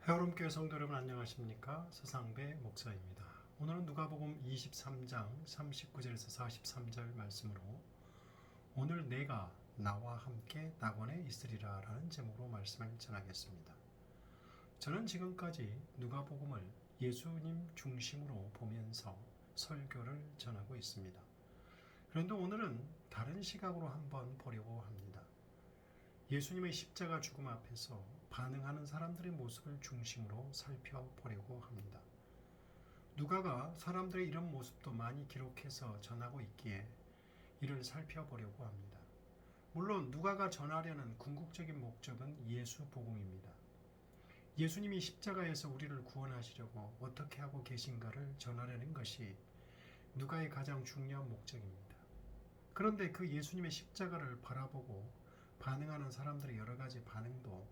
헤어롬교회 성도 여러분 안녕하십니까? 서상배 목사입니다. 오늘은 누가복음 23장 39절에서 43절 말씀으로 오늘 내가 나와 함께 낙원에 있으리라 라는 제목으로 말씀을 전하겠습니다. 저는 지금까지 누가복음을 예수님 중심으로 보면서 설교를 전하고 있습니다. 그런데 오늘은 다른 시각으로 한번 보려고 합니다. 예수님의 십자가 죽음 앞에서 반응하는 사람들의 모습을 중심으로 살펴보려고 합니다. 누가가 사람들의 이런 모습도 많이 기록해서 전하고 있기에 이를 살펴보려고 합니다. 물론 누가가 전하려는 궁극적인 목적은 예수 복음입니다. 예수님이 십자가에서 우리를 구원하시려고 어떻게 하고 계신가를 전하려는 것이 누가의 가장 중요한 목적입니다. 그런데 그 예수님의 십자가를 바라보고 반응하는 사람들의 여러 가지 반응도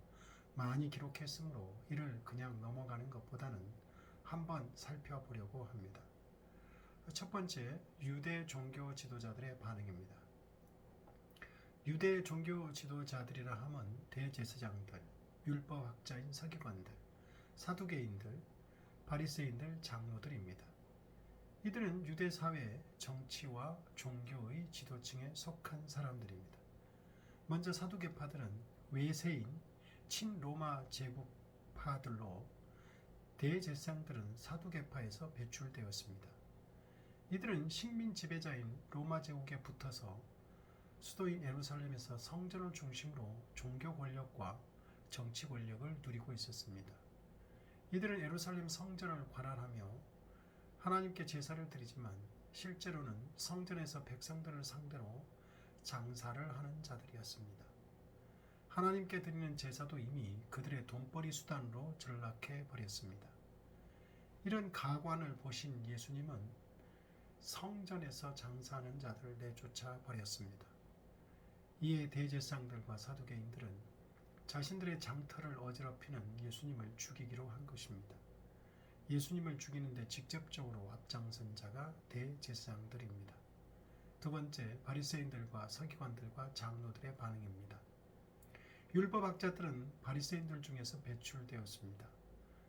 많이 기록했으므로 이를 그냥 넘어가는 것보다는 한번 살펴보려고 합니다. 첫 번째, 유대 종교 지도자들의 반응입니다. 유대 종교 지도자들이라 함은 대제사장들, 율법학자인 서기관들, 사두개인들, 바리새인들, 장로들입니다. 이들은 유대 사회의 정치와 종교의 지도층에 속한 사람들입니다. 먼저 사두개파들은 외세인 친로마 제국파들로 대제사장들은 사두개파에서 배출되었습니다. 이들은 식민 지배자인 로마 제국에 붙어서 수도인 예루살렘에서 성전을 중심으로 종교 권력과 정치 권력을 누리고 있었습니다. 이들은 예루살렘 성전을 관할하며 하나님께 제사를 드리지만 실제로는 성전에서 백성들을 상대로 장사를 하는 자들이었습니다. 하나님께 드리는 제사도 이미 그들의 돈벌이 수단으로 전락해 버렸습니다. 이런 가관을 보신 예수님은 성전에서 장사하는 자들을 내쫓아 버렸습니다. 이에 대제사장들과 사두개인들은 자신들의 장터를 어지럽히는 예수님을 죽이기로 한 것입니다. 예수님을 죽이는데 직접적으로 앞장선 자가 대제사장들입니다. 두 번째, 바리새인들과 서기관들과 장로들의 반응입니다. 율법학자들은 바리새인들 중에서 배출되었습니다.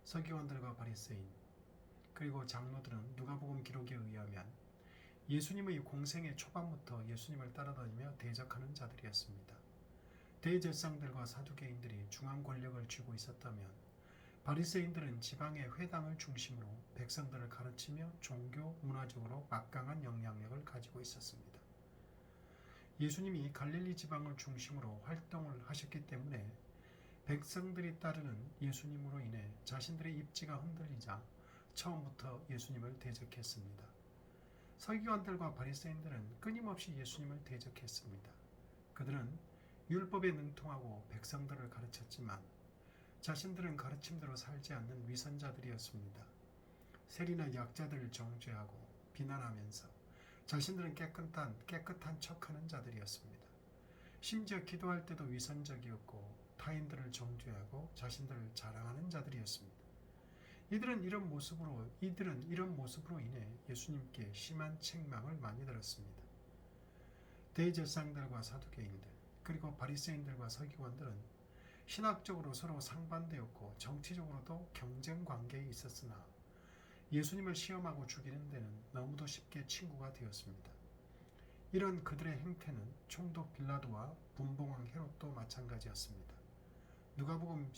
서기관들과 바리새인 그리고 장로들은 누가복음 기록에 의하면 예수님의 공생의 초반부터 예수님을 따라다니며 대적하는 자들이었습니다. 대제사장들과 사두개인들이 중앙 권력을 쥐고 있었다면 바리새인들은 지방의 회당을 중심으로 백성들을 가르치며 종교 문화적으로 막강한 영향력을 가지고 있었습니다. 예수님이 갈릴리 지방을 중심으로 활동을 하셨기 때문에 백성들이 따르는 예수님으로 인해 자신들의 입지가 흔들리자 처음부터 예수님을 대적했습니다. 서기관들과 바리새인들은 끊임없이 예수님을 대적했습니다. 그들은 율법에 능통하고 백성들을 가르쳤지만 자신들은 가르침대로 살지 않는 위선자들이었습니다. 세리나 약자들을 정죄하고 비난하면서 자신들은 깨끗한 척하는 자들이었습니다. 심지어 기도할 때도 위선적이었고 타인들을 정죄하고 자신들을 자랑하는 자들이었습니다. 이들은 이런 모습으로 인해 예수님께 심한 책망을 많이 들었습니다. 대제사장들과 사두개인들 그리고 바리새인들과 서기관들은 신학적으로 서로 상반되었고 정치적으로도 경쟁 관계에 있었으나 예수님을 시험하고 죽이는 데는 너무도 쉽게 친구가 되었습니다. 이런 그들의 행태는 총독 빌라도와 분봉왕 헤롯도 마찬가지였습니다. 누가복음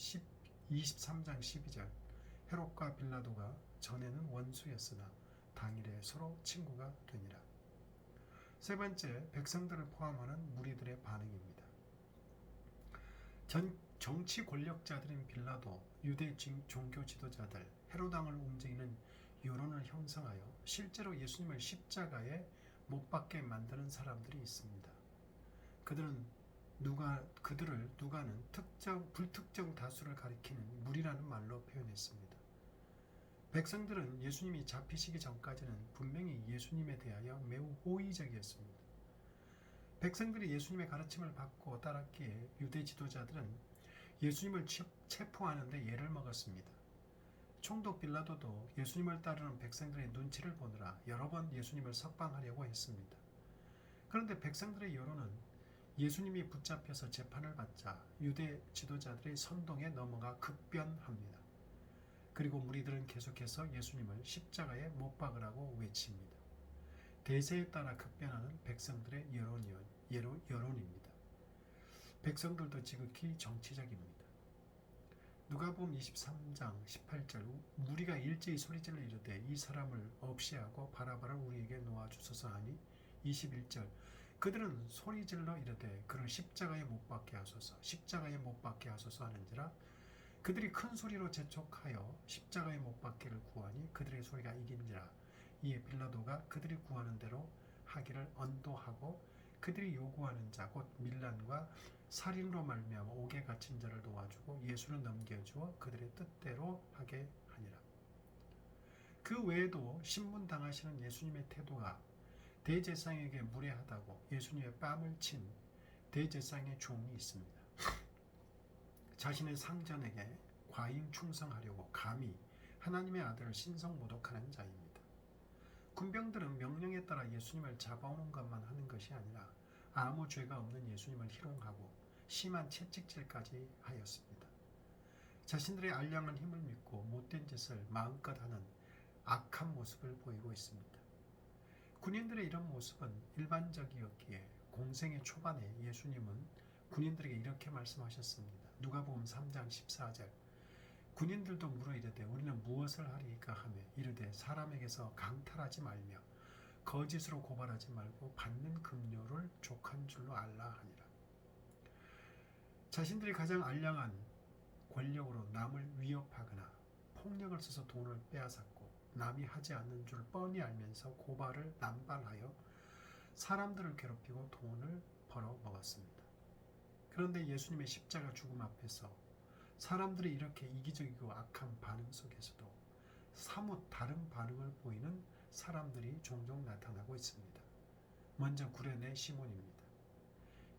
23장 12절 헤롯과 빌라도가 전에는 원수였으나 당일에 서로 친구가 되니라. 세 번째, 백성들을 포함하는 무리들의 반응입니다. 정치 권력자들인 빌라도, 유대 종교 지도자들, 헤롯왕을 움직이는 여론을 형성하여 실제로 예수님을 십자가에 못 박게 만드는 사람들이 있습니다. 그들을 누가는 불특정 다수를 가리키는 무리라는 말로 표현했습니다. 백성들은 예수님이 잡히시기 전까지는 분명히 예수님에 대하여 매우 호의적이었습니다. 백성들이 예수님의 가르침을 받고 따랐기에 유대 지도자들은 예수님을 체포하는데 예를 먹었습니다. 총독 빌라도도 예수님을 따르는 백성들의 눈치를 보느라 여러 번 예수님을 석방하려고 했습니다. 그런데 백성들의 여론은 예수님이 붙잡혀서 재판을 받자 유대 지도자들의 선동에 넘어가 급변합니다. 그리고 무리들은 계속해서 예수님을 십자가에 못 박으라고 외칩니다. 대세에 따라 급변하는 백성들의 여론입니다. 백성들도 지극히 정치적입니다. 누가복음 23장 18절 무리가 일제히 소리질러 이르되 이 사람을 없이 하고 바라바를 우리에게 놓아주소서 하니 21절 그들은 소리질러 이르되 그를 십자가에 못 박게 하소서 십자가에 못 박게 하소서 하는지라 그들이 큰 소리로 재촉하여 십자가에 못 박기를 구하니 그들의 소리가 이긴지라 이에 빌라도가 그들이 구하는 대로 하기를 언도하고 그들이 요구하는 자 곧 밀란과 살인으로 말미암아 옥에 갇힌 자를 도와주고 예수를 넘겨주어 그들의 뜻대로 하게 하니라. 그 외에도 신문당하시는 예수님의 태도가 대제사장에게 무례하다고 예수님의 뺨을 친 대제사장의 종이 있습니다. 자신의 상전에게 과잉 충성하려고 감히 하나님의 아들을 신성모독하는 자입니다. 군병들은 명령에 따라 예수님을 잡아오는 것만 하는 것이 아니라 아무 죄가 없는 예수님을 희롱하고 심한 채찍질까지 하였습니다. 자신들의 알량한 힘을 믿고 못된 짓을 마음껏 하는 악한 모습을 보이고 있습니다. 군인들의 이런 모습은 일반적이었기에 공생의 초반에 예수님은 군인들에게 이렇게 말씀하셨습니다. 누가복음 3장 14절 군인들도 물어 이르되 우리는 무엇을 하리이까 하며 이르되 사람에게서 강탈하지 말며 거짓으로 고발하지 말고 받는 급료를 족한 줄로 알라 하니라. 자신들이 가장 알량한 권력으로 남을 위협하거나 폭력을 써서 돈을 빼앗았고 남이 하지 않는 줄 뻔히 알면서 고발을 남발하여 사람들을 괴롭히고 돈을 벌어 먹었습니다. 그런데 예수님의 십자가 죽음 앞에서 사람들이 이렇게 이기적이고 악한 반응 속에서도 사뭇 다른 반응을 보이는 사람들이 종종 나타나고 있습니다. 먼저 구레네 시몬입니다.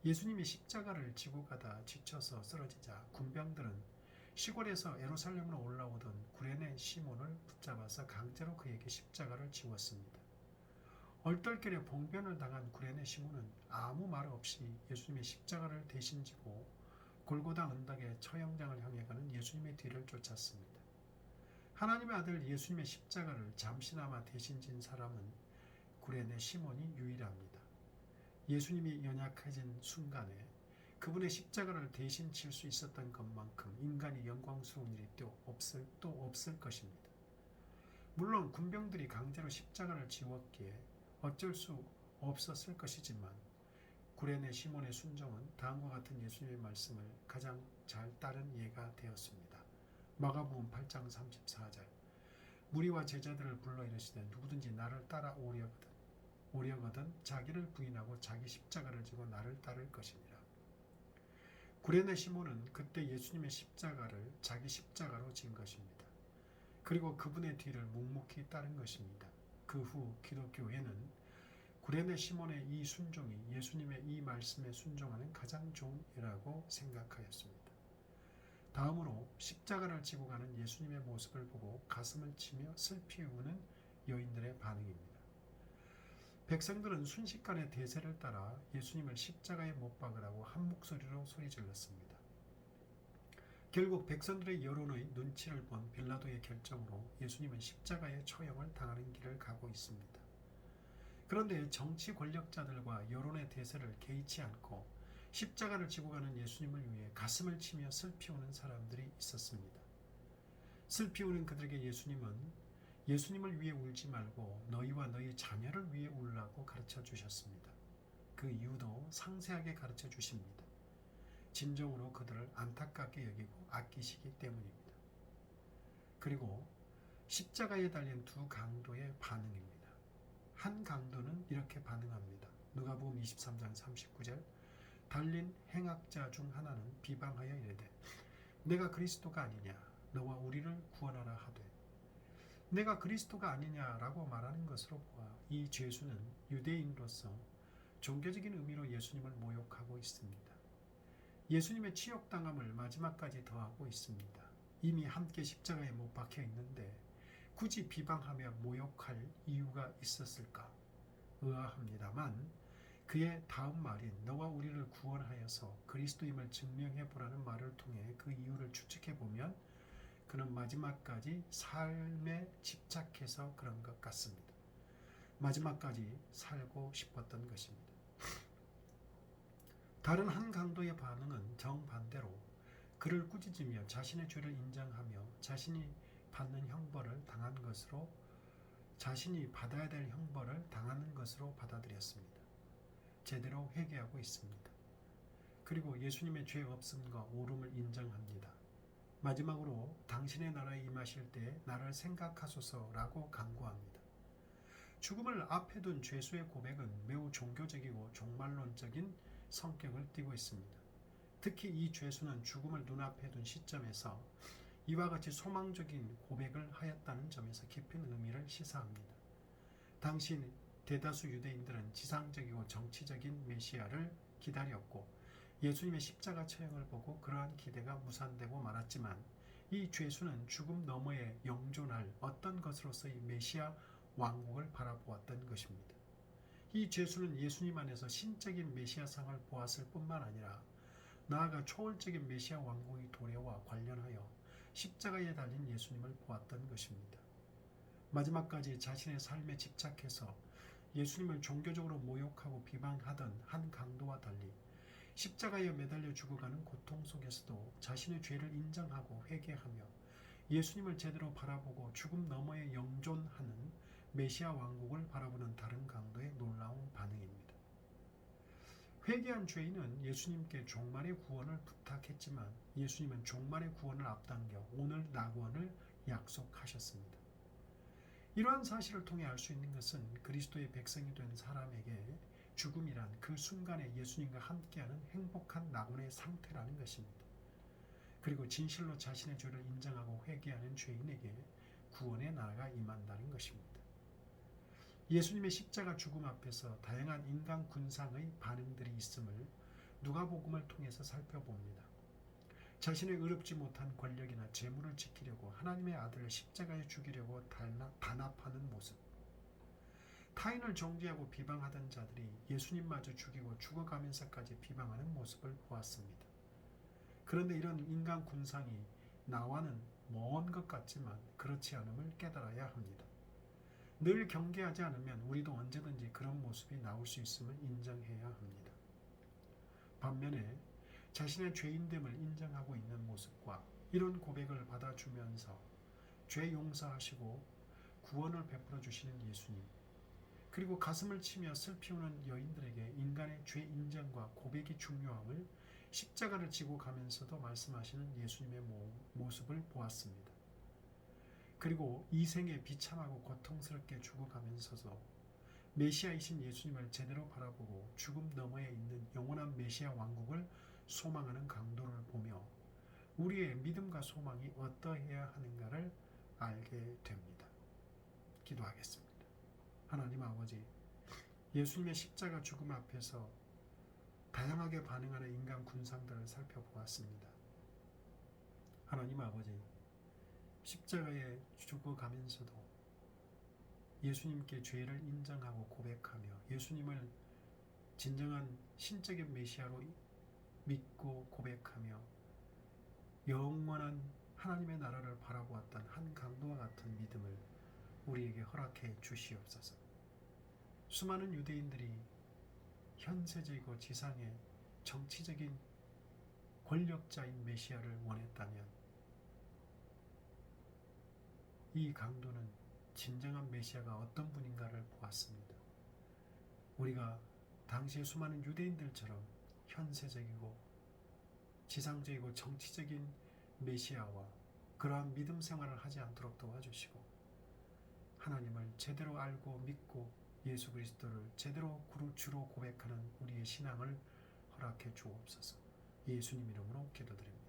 예수님이 십자가를 지고 가다 지쳐서 쓰러지자 군병들은 시골에서 예루살렘으로 올라오던 구레네 시몬을 붙잡아서 강제로 그에게 십자가를 지웠습니다. 얼떨결에 봉변을 당한 구레네 시몬은 아무 말 없이 예수님의 십자가를 대신 지고 골고다 언덕의 처형장을 향해 가는 예수님의 뒤를 쫓았습니다. 하나님의 아들 예수님의 십자가를 잠시나마 대신 진 사람은 구레네 시몬이 유일합니다. 예수님이 연약해진 순간에 그분의 십자가를 대신 칠 수 있었던 것만큼 인간이 영광스러운 일이 또 없을 것입니다. 물론 군병들이 강제로 십자가를 지웠기에 어쩔 수 없었을 것이지만 구레네 시몬의 순종은 다음과 같은 예수님의 말씀을 가장 잘 따른 예가 되었습니다. 마가복음 8장 34절 무리와 제자들을 불러 이르시되 누구든지 나를 따라 오려거든 자기를 부인하고 자기 십자가를 지고 나를 따를 것이니라. 구레네 시몬은 그때 예수님의 십자가를 자기 십자가로 진 것입니다. 그리고 그분의 뒤를 묵묵히 따른 것입니다. 그 후 기독교회는 구레네 시몬의 이 순종이 예수님의 이 말씀에 순종하는 가장 좋은 일이라고 생각하였습니다. 다음으로 십자가를 지고 가는 예수님의 모습을 보고 가슴을 치며 슬피 우는 여인들의 반응입니다. 백성들은 순식간에 대세를 따라 예수님을 십자가에 못 박으라고 한 목소리로 소리질렀습니다. 결국 백성들의 여론의 눈치를 본 빌라도의 결정으로 예수님은 십자가의 처형을 당하는 길을 가고 있습니다. 그런데 정치 권력자들과 여론의 대세를 개의치 않고 십자가를 지고 가는 예수님을 위해 가슴을 치며 슬피 우는 사람들이 있었습니다. 슬피 우는 그들에게 예수님을 위해 울지 말고 너희와 너희 자녀를 위해 울라고 가르쳐 주셨습니다. 그 이유도 상세하게 가르쳐 주십니다. 진정으로 그들을 안타깝게 여기고 아끼시기 때문입니다. 그리고 십자가에 달린 두 강도의 반응입니다. 한 강도는 이렇게 반응합니다. 누가복음 23장 39절 달린 행악자 중 하나는 비방하여 이르되 내가 그리스도가 아니냐 너와 우리를 구원하라 하되 내가 그리스도가 아니냐라고 말하는 것으로 보아 이 죄수는 유대인으로서 종교적인 의미로 예수님을 모욕하고 있습니다. 예수님의 치욕당함을 마지막까지 더하고 있습니다. 이미 함께 십자가에 못 박혀 있는데 굳이 비방하며 모욕할 이유가 있었을까? 의아합니다만 그의 다음 말인 너와 우리를 구원하여서 그리스도임을 증명해 보라는 말을 통해 그 이유를 추측해 보면 그는 마지막까지 삶에 집착해서 그런 것 같습니다. 마지막까지 살고 싶었던 것입니다. 다른 한 강도의 반응은 정반대로 그를 꾸짖으며 자신의 죄를 인정하며 자신이 받는 형벌을 당한 것으로 자신이 받아야 될 형벌을 당하는 것으로 받아들였습니다. 제대로 회개하고 있습니다. 그리고 예수님의 죄 없음과 옳음을 인정합니다. 마지막으로 당신의 나라에 임하실 때 나를 생각하소서라고 간구합니다. 죽음을 앞에 둔 죄수의 고백은 매우 종교적이고 종말론적인 성격을 띠고 있습니다. 특히 이 죄수는 죽음을 눈앞에 둔 시점에서 이와 같이 소망적인 고백을 하였다는 점에서 깊은 의미를 시사합니다. 당시 대다수 유대인들은 지상적이고 정치적인 메시아를 기다렸고 예수님의 십자가 처형을 보고 그러한 기대가 무산되고 말았지만 이 죄수는 죽음 너머에 영존할 어떤 것으로서의 메시아 왕국을 바라보았던 것입니다. 이 죄수는 예수님 안에서 신적인 메시아상을 보았을 뿐만 아니라 나아가 초월적인 메시아 왕국의 도래와 관련하여 십자가에 달린 예수님을 보았던 것입니다. 마지막까지 자신의 삶에 집착해서 예수님을 종교적으로 모욕하고 비방하던 한 강도와 달리 십자가에 매달려 죽어가는 고통 속에서도 자신의 죄를 인정하고 회개하며 예수님을 제대로 바라보고 죽음 너머에 영존하는 메시아 왕국을 바라보는 다른 강도의 놀라운 반응입니다. 회개한 죄인은 예수님께 종말의 구원을 부탁했지만 예수님은 종말의 구원을 앞당겨 오늘 낙원을 약속하셨습니다. 이러한 사실을 통해 알 수 있는 것은 그리스도의 백성이 된 사람에게 죽음이란 그 순간에 예수님과 함께하는 행복한 낙원의 상태라는 것입니다. 그리고 진실로 자신의 죄를 인정하고 회개하는 죄인에게 구원의 나라가 임한다는 것입니다. 예수님의 십자가 죽음 앞에서 다양한 인간 군상의 반응들이 있음을 누가복음을 통해서 살펴봅니다. 자신의 의롭지 못한 권력이나 재물을 지키려고 하나님의 아들을 십자가에 죽이려고 단합하는 모습, 타인을 정죄하고 비방하던 자들이 예수님마저 죽이고 죽어가면서까지 비방하는 모습을 보았습니다. 그런데 이런 인간 군상이 나와는 먼 것 같지만 그렇지 않음을 깨달아야 합니다. 늘 경계하지 않으면 우리도 언제든지 그런 모습이 나올 수 있음을 인정해야 합니다. 반면에 자신의 죄인됨을 인정하고 있는 모습과 이런 고백을 받아주면서 죄 용서하시고 구원을 베풀어 주시는 예수님, 그리고 가슴을 치며 슬피우는 여인들에게 인간의 죄 인정과 고백이 중요함을 십자가를 지고 가면서도 말씀하시는 예수님의 모습을 보았습니다. 그리고 이 생에 비참하고 고통스럽게 죽어가면서도 메시아이신 예수님을 제대로 바라보고 죽음 너머에 있는 영원한 메시아 왕국을 소망하는 강도를 보며 우리의 믿음과 소망이 어떠해야 하는가를 알게 됩니다. 기도하겠습니다. 하나님 아버지, 예수님의 십자가 죽음 앞에서 다양하게 반응하는 인간 군상들을 살펴보았습니다. 하나님 아버지, 십자가에 죽어가면서도 예수님께 죄를 인정하고 고백하며 예수님을 진정한 신적인 메시아로 믿고 고백하며 영원한 하나님의 나라를 바라보았던 한 강도와 같은 믿음을 우리에게 허락해 주시옵소서. 수많은 유대인들이 현세적이고 지상의 정치적인 권력자인 메시아를 원했다면 이 강도는 진정한 메시아가 어떤 분인가를 보았습니다. 우리가 당시의 수많은 유대인들처럼 현세적이고 지상적이고 정치적인 메시아와 그러한 믿음 생활을 하지 않도록 도와주시고 하나님을 제대로 알고 믿고 예수 그리스도를 제대로 주로 고백하는 우리의 신앙을 허락해 주옵소서. 예수님 이름으로 기도드립니다.